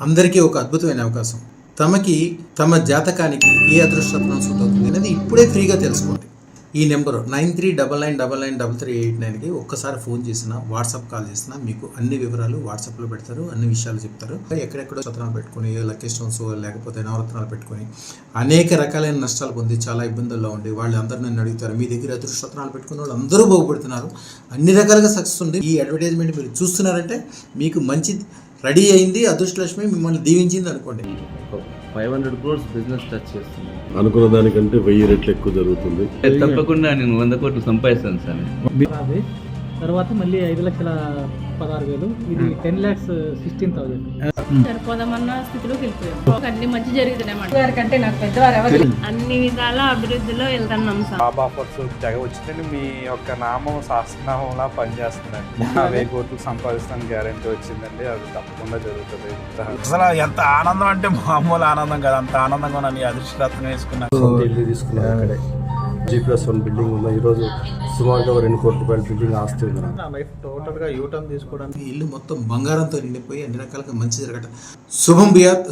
అందరికీ ఒక అద్భుతమైన అవకాశం. తమ జాతకానికి ఏ అదృష్టరత్నం సూట్ అవుతుంది అనేది ఇప్పుడే ఫ్రీగా తెలుసుకోండి. ఈ నెంబరు 9399993389కి ఒక్కసారి ఫోన్ చేసినా, వాట్సాప్ కాల్ చేసినా మీకు అన్ని వివరాలు వాట్సాప్లో పెడతారు, అన్ని విషయాలు చెప్తారు. ఎక్కడెక్కడో రత్నాలు పెట్టుకొని, లక్కీ స్టోన్స్ లేకపోతే నవరత్నాలు పెట్టుకొని అనేక రకాలైన నష్టాలు పొంది చాలా ఇబ్బందుల్లో ఉండి వాళ్ళు అందరూ నన్ను అడుగుతారు, మీ దగ్గర అదృష్టరత్నాలు పెట్టుకున్న వాళ్ళు అందరూ బాగుపడుతున్నారు, అన్ని రకాలుగా సక్సెస్ ఉంది. ఈ అడ్వర్టైజ్మెంట్ మీరు చూస్తున్నారంటే మీకు మంచి రెడీ అయింది, అదృష్టలక్ష్మి మిమ్మల్ని దీవించింది అనుకోండి. 500 crores బిజినెస్ టచ్ చేస్తుంది. అనుకున్న దానికంటే 1000 రెట్లు ఎక్కువ జరుగుతుంది. తప్పకుండా నేను 100 కోట్లు సంపాదిస్తాను సార్. తర్వాత మళ్ళీ 5,16,000, ఇది 10,16,000. సరిపోదామన్న స్థితిలోకి వెళ్ళిపోయాం. అన్ని మంచి జరుగుతున్నాయి కంటే నాకు పెద్దవారు ఎవరు అన్ని విధాల అభివృద్ధిలో వెళ్తున్నాం సార్. బాబా ఫర్స్ తెగ వచ్చిందండి. మీ యొక్క నామం శాస్త్రనామంలా పనిచేస్తుందండి. 1000 కోట్లు సంపాదిస్తాను గ్యారెంటీ వచ్చిందండి. అది తప్పకుండా జరుగుతుంది. అసలు ఎంత ఆనందం అంటే మామూలు ఆనందం కదా, అంత ఆనందంగా నన్ను అదృష్టరత్నం వేసుకున్నాను. ఇల్లు తీసుకున్నాను అక్కడే. G+1 బిల్డింగ్ ఉంది. ఈరోజు సుమారుగా 2 కోట్ల రూపాయల బిల్డింగ్ ఆస్తి ఉంది. నా లైఫ్ టోటల్గా యూటర్న్ తీసుకోవడానికి ఇల్లు మొత్తం బంగారంతో నిండిపోయి అన్ని రకాలుగా మంచి జరగట. శుభం బియాత్.